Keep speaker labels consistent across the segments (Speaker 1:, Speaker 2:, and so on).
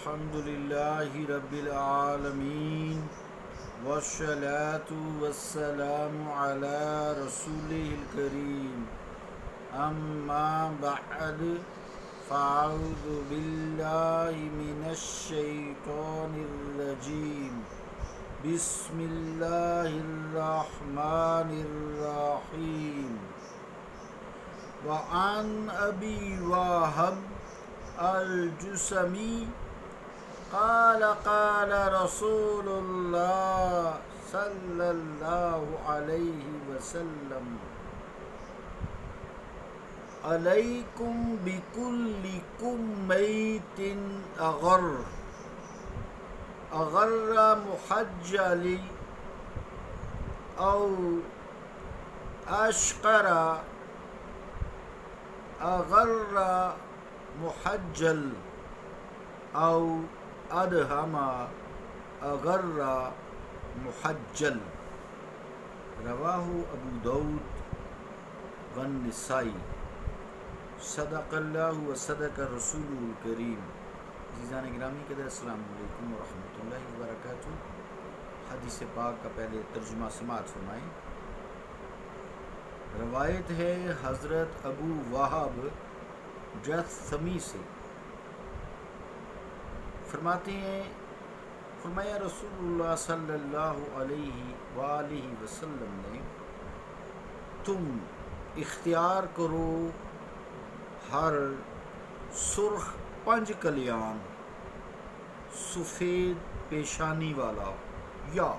Speaker 1: الحمدللہ رب العالمین والصلاة والسلام علی رسولہ الکریم اما بعد فاعوذ باللہ من الشیطان الرجیم بسم اللہ الرحمن الرحیم وعن ابی وهب الجسمی قال قال رسول اللہ صلی اللہ علیہ وسلم علیکم بکل کمیت اغر محجل او اشقر اغر محجل او ادہم اغر محجل رواہ ابو داود والنسائی صدق اللہ و صدق رسول الکریم۔ عزیزان گرامی قدر السلام علیکم ورحمۃ اللہ وبرکاتہ۔ حدیث پاک کا پہلے ترجمہ سماعت فرمائیں۔ روایت ہے حضرت ابو وہب جثمی سے، فرماتے ہیں فرمایا رسول اللہ صلی اللہ علیہ وآلہ وسلم نے، تم اختیار کرو ہر سرخ پنج کلیان سفید پیشانی والا یا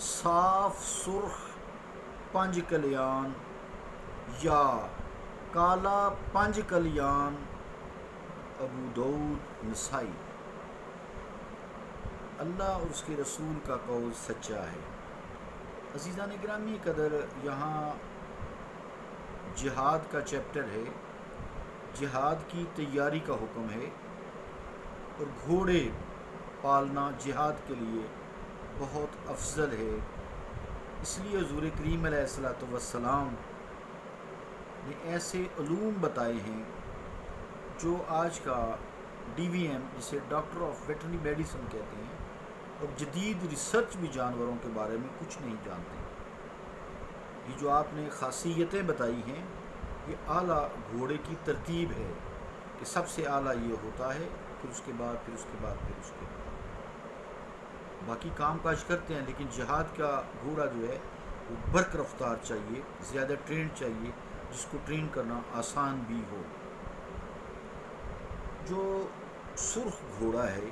Speaker 1: صاف سرخ پنج کلیان یا کالا پنج کلیان، ابو داؤد نسائی۔ اللہ اور اس کے رسول کا قول سچا ہے۔ عزیزان گرامی قدر، یہاں جہاد کا چیپٹر ہے، جہاد کی تیاری کا حکم ہے، اور گھوڑے پالنا جہاد کے لیے بہت افضل ہے۔ اس لیے حضور کریم علیہ الصلوۃ والسلام نے ایسے علوم بتائے ہیں جو آج کا ڈی وی ایم، جسے ڈاکٹر آف ویٹرنری میڈیسن کہتے ہیں، اور جدید ریسرچ بھی جانوروں کے بارے میں کچھ نہیں جانتے۔ یہ جو آپ نے خاصیتیں بتائی ہیں، یہ اعلیٰ گھوڑے کی ترتیب ہے کہ سب سے اعلیٰ یہ ہوتا ہے، پھر اس کے بعد پھر اس کے بعد پھر اس کے بعد باقی کام کاج کرتے ہیں، لیکن جہاد کا گھوڑا جو ہے وہ برق رفتار چاہیے، زیادہ ٹرینڈ چاہیے، جس کو ٹرین کرنا آسان بھی ہو۔ جو سرخ گھوڑا ہے،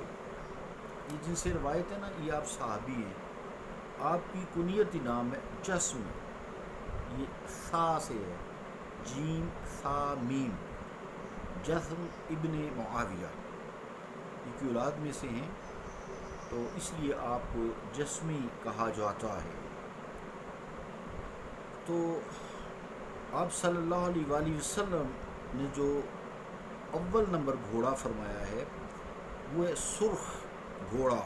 Speaker 1: یہ جن سے روایت ہے نا، یہ آپ صحابی ہیں، آپ کی کنیت نام ہے جسم، یہ سا سے ہے، جیم سا میم، جسم ابن معاویہ، یہ کی اولاد میں سے ہیں، تو اس لیے آپ کو جسمی کہا جاتا ہے۔ تو آپ صلی اللہ علیہ وآلہ وسلم نے جو اول نمبر گھوڑا فرمایا ہے وہ ہے سرخ گھوڑا،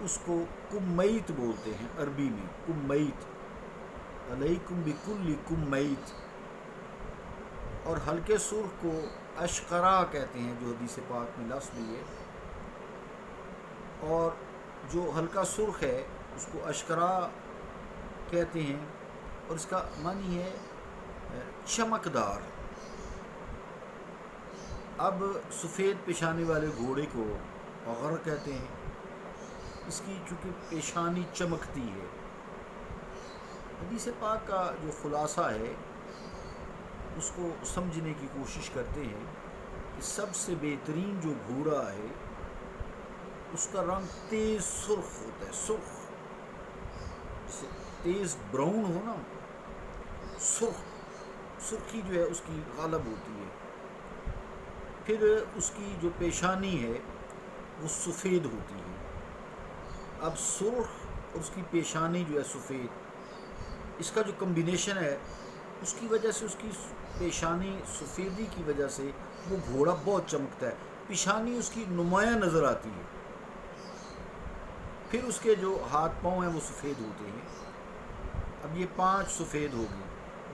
Speaker 1: اس کو کمیت بولتے ہیں عربی میں، کمیت، علیکم بکل کمیت، اور ہلکے سرخ کو اشقرا کہتے ہیں، جو حدیث پاک میں لفظ بھی ہے، اور جو ہلکا سرخ ہے اس کو اشقرا کہتے ہیں، اور اس کا معنی ہے چمکدار۔ اب سفید پیشانی والے گھوڑے کو اغر کہتے ہیں، اس کی چونکہ پیشانی چمکتی ہے۔ حدیث پاک کا جو خلاصہ ہے اس کو سمجھنے کی کوشش کرتے ہیں کہ سب سے بہترین جو گھوڑا ہے اس کا رنگ تیز سرخ ہوتا ہے، سرخ، جیسے تیز براؤن ہو نا، سرخی جو ہے اس کی غالب ہوتی ہے۔ پھر اس کی جو پیشانی ہے وہ سفید ہوتی ہے۔ اب سرخ اور اس کی پیشانی جو ہے سفید، اس کا جو کمبینیشن ہے اس کی وجہ سے، اس کی پیشانی سفیدی کی وجہ سے وہ گھوڑا بہت چمکتا ہے، پیشانی اس کی نمایاں نظر آتی ہے۔ پھر اس کے جو ہاتھ پاؤں ہیں وہ سفید ہوتے ہیں۔ اب یہ 5 سفید ہو گئے،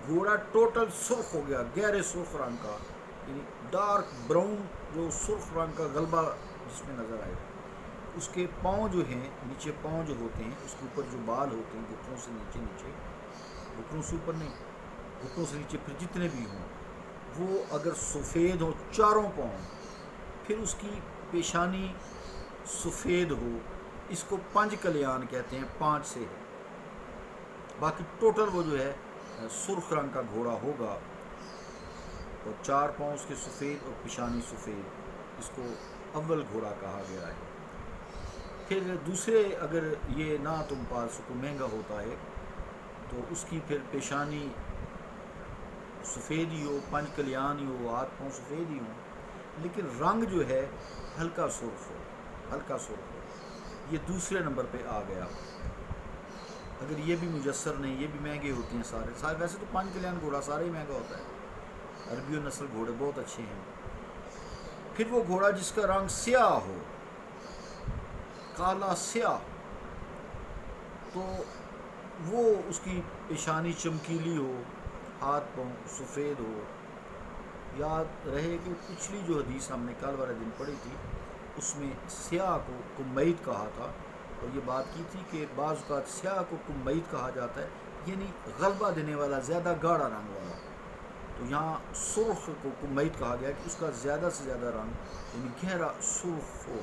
Speaker 1: گھوڑا ٹوٹل سرخ ہو گیا، گہرے سرخ رنگ کا، یعنی ڈارک براؤن جو سرخ رنگ کا غلبہ جس میں نظر آئے. اس کے پاؤں جو ہیں نیچے پاؤں جو ہوتے ہیں اس کے اوپر جو بال ہوتے ہیں گھٹنوں سے نیچے گھٹنوں سے اوپر نہیں گھٹنوں سے نیچے پھر جتنے بھی ہوں وہ اگر سفید ہوں چاروں پاؤں, پھر اس کی پیشانی سفید ہو, اس کو پنج کلیان کہتے ہیں, 5 سے ہے. باقی ٹوٹل وہ جو ہے سرخ رنگ کا گھوڑا ہوگا اور 4 پاؤں اس کے سفید اور پیشانی سفید, اس کو اول گھوڑا کہا گیا ہے. پھر دوسرے اگر یہ نہ تم پاس کو مہنگا ہوتا ہے تو اس کی پھر پیشانی سفید ہی ہو, 5 کلیان ہی ہو, 8 پاؤں سفید ہی ہوں, لیکن رنگ جو ہے ہلکا سرخ ہو. یہ دوسرے نمبر پہ آ گیا. اگر یہ بھی میسر نہیں, یہ بھی مہنگے ہوتے ہیں سارے. ویسے تو 5 کلیان گھوڑا سارے ہی مہنگا ہوتا ہے, عربی و نسل گھوڑے بہت اچھے ہیں. پھر وہ گھوڑا جس کا رنگ سیاہ ہو, کالا سیاہ, تو وہ اس کی پیشانی چمکیلی ہو, ہاتھ پاؤں سفید ہو. یاد رہے کہ پچھلی جو حدیث ہم نے کل والے دن پڑھی تھی اس میں سیاہ کو کمیت کہا تھا, اور یہ بات کی تھی کہ بعض اوقات سیاہ کو کمیت کہا جاتا ہے, یعنی غلبہ دینے والا, زیادہ گاڑھا رنگ والا. تو یہاں سرخ کو کمیت کہا گیا کہ اس کا زیادہ سے زیادہ رنگ یعنی گہرا سرخ ہو.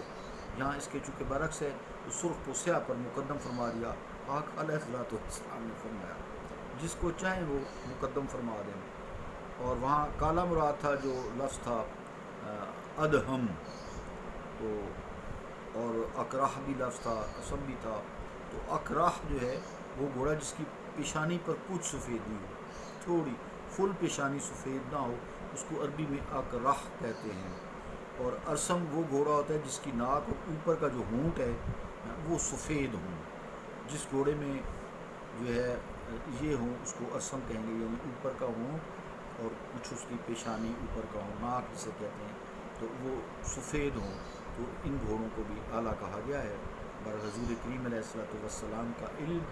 Speaker 1: یہاں اس کے چونکہ برعکس ہے تو سرخ کو سیاہ پر مقدم فرما دیا. آقا علیہ السلام نے فرمایا جس کو چاہیں وہ مقدم فرما دیں. اور وہاں کالا مراد تھا جو لفظ تھا ادہم, تو اور اکراہ بھی لفظ تھا, اسم بھی تھا. تو اکراہ جو ہے وہ گھوڑا جس کی پیشانی پر کچھ سفیدی ہو, تھوڑی فل پیشانی سفید نہ ہو, اس کو عربی میں اکراہ کہتے ہیں. اور ارسم وہ گھوڑا ہوتا ہے جس کی ناک اور اوپر کا جو ہونٹ ہے وہ سفید ہوں. جس گھوڑے میں جو ہے یہ ہوں اس کو ارسم کہیں گے, یعنی اوپر کا ہونٹ اور کچھ اس کی پیشانی اوپر کا ہوں, ناک جسے کہتے ہیں, تو وہ سفید ہوں. تو ان گھوڑوں کو بھی اعلیٰ کہا گیا ہے. اور رسول کریم علیہ السلام کا علم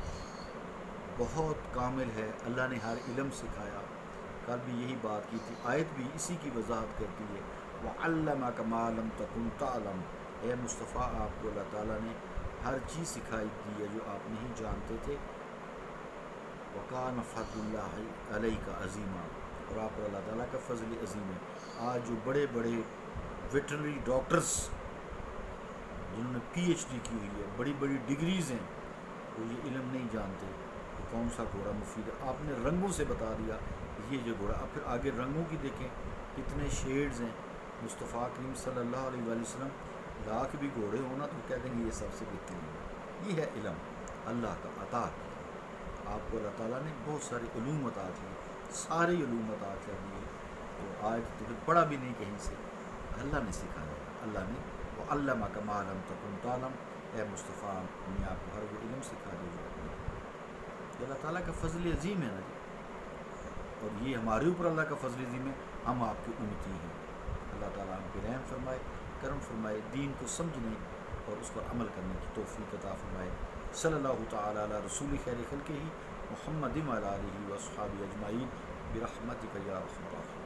Speaker 1: بہت کامل ہے, اللہ نے ہر علم سکھایا. کل بھی یہی بات کی تھی, آیت بھی اسی کی وضاحت کرتی ہے. وَعَلَّمَكَ مَا لَمْ تَكُنْ تَعْلَمْ, اے مصطفیٰ آپ کو اللہ تعالیٰ نے ہر چیز سکھائی دی ہے جو آپ نہیں جانتے تھے. وَكَانَ فَضْلُ اللَّهِ عَلَيْكَ عَظِيمًا, اور آپ پر اللہ تعالیٰ کا فضل عظیم ہے. آج جو بڑے بڑے ویٹرنری ڈاکٹرز جنہوں نے PhD کی ہوئی ہے, بڑی بڑی ڈگریز ہیں, وہ یہ علم نہیں جانتے کہ کون سا گھوڑا مفید ہے. آپ نے رنگوں سے بتا دیا یہ جو گھوڑا. اب پھر آگے رنگوں کی دیکھیں کتنے شیڈز ہیں. مصطفیٰ کریم صلی اللہ علیہ وسلم لاکھ بھی گھوڑے ہونا تو کہہ دیں گے یہ سب سے بہترین ہے. یہ ہے علم اللہ کا عطا کیا. آپ کو اللہ تعالیٰ نے بہت سارے علوم عطا کیے, سارے علوم عطا کر دیے. تو آج تو پھر پڑھا بھی نہیں کہیں سے, اللہ نے سکھایا. اللہ نے وَعَلَّمَكَ مَا لَمْ تَكُنْ تَعْلَمْ, اے مصطفیٰ نے آپ کو ہر وہ علم سکھا دیا. یہ اللہ تعالیٰ کا فضل عظیم ہے نا جی, اور یہ ہمارے اوپر اللہ کا فضل عظیم ہے, ہم آپ کے امتی ہیں. اللہ تعالیٰ ہم پہ رحم فرمائے, کرم فرمائے, دین کو سمجھنے اور اس پر عمل کرنے کی توفیق عطا فرمائے. صلی اللہ تعالیٰ علی رسول خیر خلقہ محمد وعلی آلہ واصحابہ اجمعین برحمتک یا ارحم الراحمین.